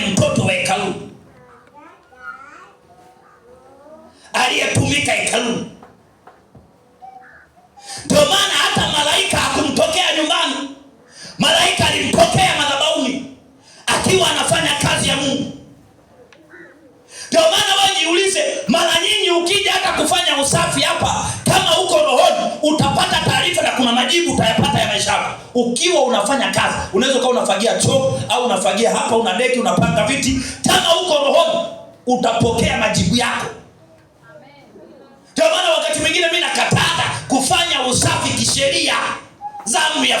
ni mtoto wa hekalu, aliyetumika hekalu. Ndio maana hata malaika hakumtokea nyumbani. Malaika alimtokea madhabahuni akiwa anafanya kazi ya Mungu. Ndio maana wewe jiulize, mara nyingi ukija hata kufanya usafi hapa, kama uko rohoni utapata taarifa na kuna majibu utayapata ya maisha yako. Ukiwa unafanya kazi, unaweza kuwa unafagia choo au unafagia hapa, una deki, unapanga viti, kama uko rohoni utapokea majibu yako. Ndio maana wakati mwingine mimi nakataza kufanya usafi kisheria. Zamu ya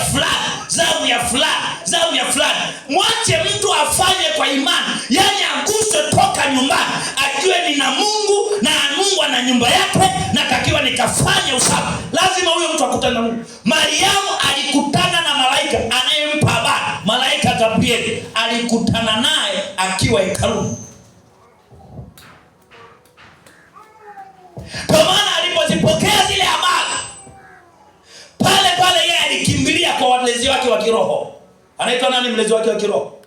fulani. Mwache mtu afanye kwa imani. Yaani aguswe toka nyumbani, ajue nina Mungu na Mungu ana nyumba yake, natakiwa nikafanye usafi. Lazima huyo mtu akutane na Mungu. Mariamu alikutana na malaika anayempa habari. Malaika Gabriel alikutana naye akiwa hekaluni. Kwa maana alipozipokea zile habari, pale yeye alikimbilia kwa walezi wake wa kiroho. Anaitwa nani mlezi wake wa kiroho?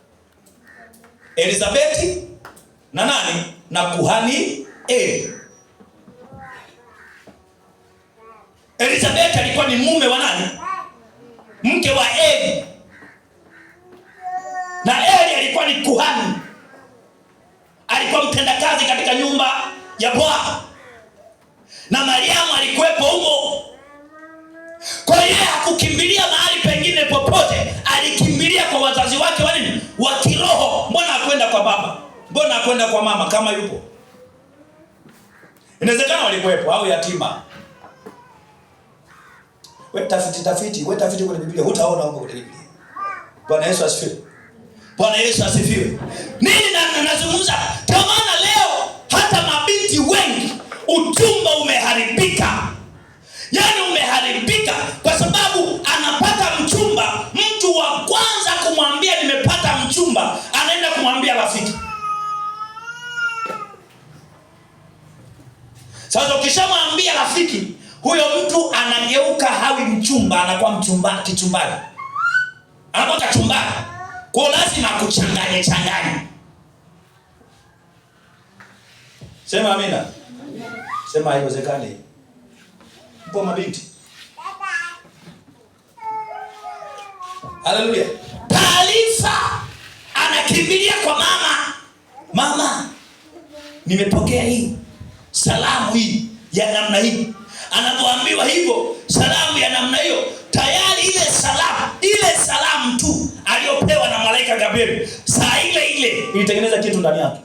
Elizabeti na nani? Na kuhani Eli. Elizabeti alikuwa ni mume wa nani? Mke wa Eli. Na Eli alikuwa ni kuhani. Alikuwa mtendakazi katika nyumba ya Bwana. Na Mariamu alikuwepo humo. Kwa hiyo hakukimbilia mahali pengine popote, alikimbilia kwa wazazi wake wa nini? Wa kiroho. Mbona hakwenda kwa baba? Mbona hakwenda kwa mama kama yupo? Inawezekana walikuwepo au yatima. Wewe tafiti kwenye Biblia, hutaona huko kwenye Biblia. Bwana Yesu asifiwe. Bwana Yesu asifiwe. Nini nazungumza? Kwa maana leo hata mabinti wengi uchumba umeharibika. Yaani umeharibika kwa sababu anapata mchumba, mtu wa kwanza kumwambia nimepata mchumba, anaenda kumwambia rafiki. Sasa ukishamwambia rafiki, huyo mtu anageuka hawi mchumba, anakuwa kichumbani. Anakuwa kachumbani. Kwa lazima kuchanganye. Sema amina. Sema haiwezekani. Mpo mabinti. Haleluya. Taarifa anakimbilia kwa mama. Mama, nimepokea hii salamu hii ya namna hii. Anapoambiwa hivyo salamu ya namna hiyo, tayari ile salamu tu aliyopewa na malaika Gabriel, saa ile ilitengeneza kitu ndani yake.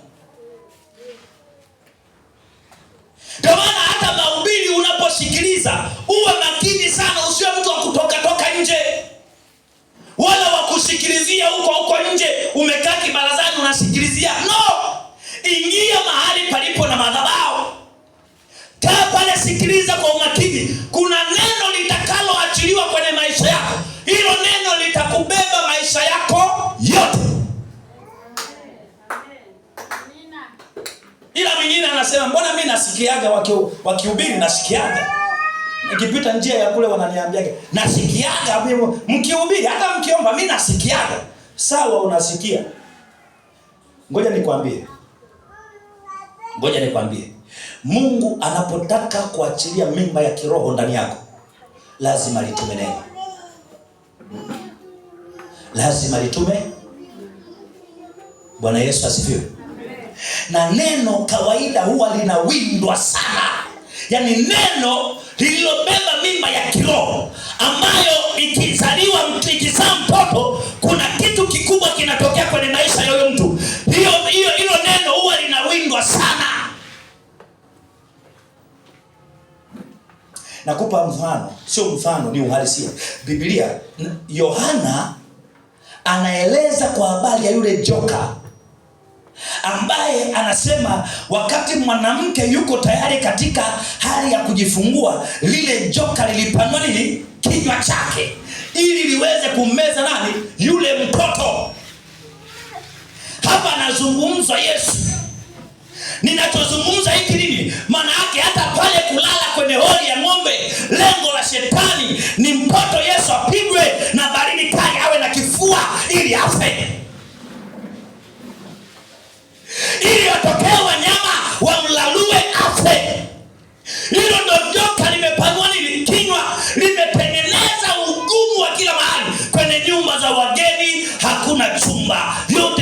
Kwa maana hata mahubiri unaposikiliza, uwe makini sana, usiwe mtu wa kutoka nje. Wala wa kusikilizia huko nje, umekaa kibarazani unasikilizia. No! Ingia mahali palipo na madhabahu. Kaa pale, sikiliza kwa umakini. Kuna neno litakaloachiliwa kwenye maisha yako. Hilo neno litakubeba maisha yako yote. Ila mwingine anasema, mbona mimi nasikiaga wakihubiri, nasikiaga. Nikipita njia ya kule wananiambiaga, nasikiaga mkihubiri, hata mkiomba mimi nasikiaga. Sawa, unasikia. Ngoja nikwambie. Mungu anapotaka kuachilia mimba ya kiroho ndani yako, lazima litume neno. Lazima litume. Bwana Yesu asifiwe. Na neno kawaida huwa linawindwa sana. Yaani neno lililobeba mimba ya kiroho, ambayo ikizaa mtoto, kuna kitu kikubwa kinatokea kwenye maisha ya huyo mtu. Hilo neno huwa linawindwa sana. Nakupa mfano, sio mfano, ni uhalisia. Biblia, Yohana anaeleza kwa habari ya yule joka, ambaye anasema wakati mwanamke yuko tayari katika hali ya kujifungua, lile joka lilipanua nini? Kinywa chake, ili liweze kummeza nani? Yule mtoto. Hapa anazungumzwa Yesu. Ninachozungumza hiki nini? Maana yake hata pale kulala kwenye hori ya ng'ombe, lengo la shetani ni mtoto Yesu apigwe na baridi kali, awe na kifua ili afe.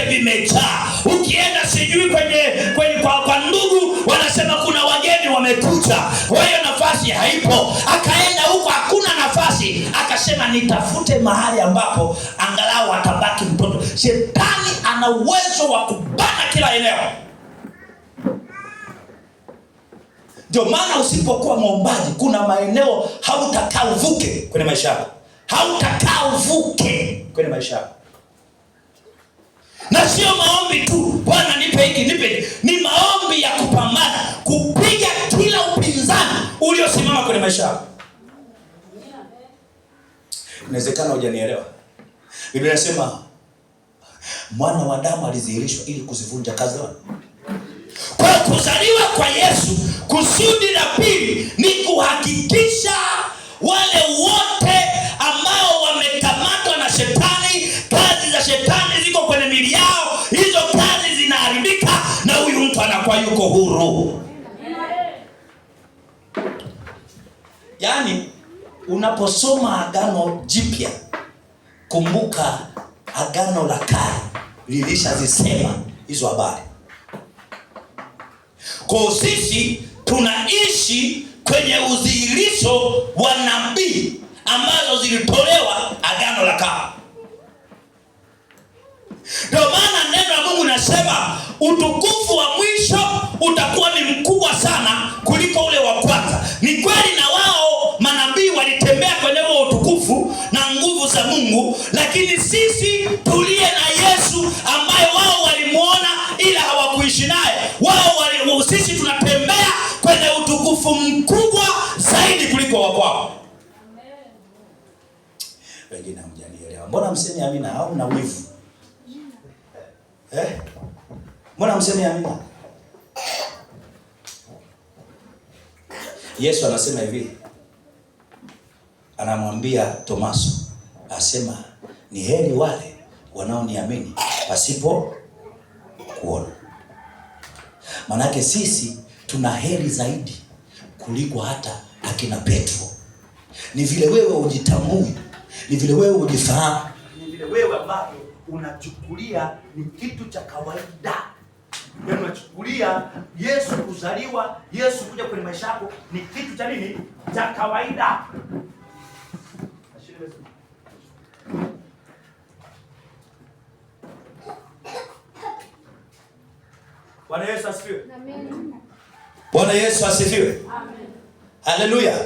vimejaa. Ukienda sijui kwa ndugu, wanasema kuna wageni wamekuja, kwa hiyo nafasi haipo. Akaenda huko hakuna nafasi, akasema nitafute mahali ambapo angalau atabaki mtoto. Shetani ana uwezo wa kubana kila eneo. Ndio maana usipokuwa mwombaji, kuna maeneo hautakaa uvuke kwenye maisha yako. Hautakaa uvuke kwenye maisha yako. Na sio maombi tu, Bwana nipe hiki, nipe hiki. Ni maombi ya kupambana, kupiga kila upinzani uliosimama kwenye maisha yako. Inawezekana hujanielewa. Biblia inasema mwana wa Adamu alidhihirishwa ili kuzivunja kazi zao. Kwa kuzaliwa kwa Yesu, kusudi la pili ni kuhakikisha wale wote ambao wamekamatwa na shetani, kazi za shetani ziko kwenye miili yao, hizo kazi zinaharibika na huyu mtu anakuwa yuko huru. Yaani unaposoma Agano Jipya, kumbuka Agano la Kale lilishazisema hizo habari. Kwa sisi tunaishi kwenye udhihirisho wa nabii ambazo zilitolewa Agano la Kale. Ndio maana neno la Mungu linasema utukufu wa mwisho utakuwa ni mkubwa sana kuliko ule wa kwanza. Ni kweli na wao manabii walitembea kwenye huo utukufu na nguvu za Mungu, lakini sisi tuliye na Yesu ambaye wao walimuona ila hawakuishi naye, sisi tunatembea kwenye utukufu mkubwa zaidi kuliko wa kwao. Wengine hamjanielewa. Mbona msemi amina au na wivu? Mbona msemi amina? Yesu anasema hivi, anamwambia Tomaso, asema ni heri wale wanaoniamini pasipo kuona. Manake sisi tuna heri zaidi kuliko hata akina Petro. Ni vile wewe ujitambui, ni vile wewe ujifahamu, ni vile wewe ambavyo unachukulia ni kitu cha kawaida. Wewe unachukulia Yesu kuzaliwa, Yesu kuja kwenye maisha yako ni kitu cha nini? Cha kawaida. Bwana Yesu asifiwe. Amen. Bwana Yesu asifiwe. Amen. Haleluya.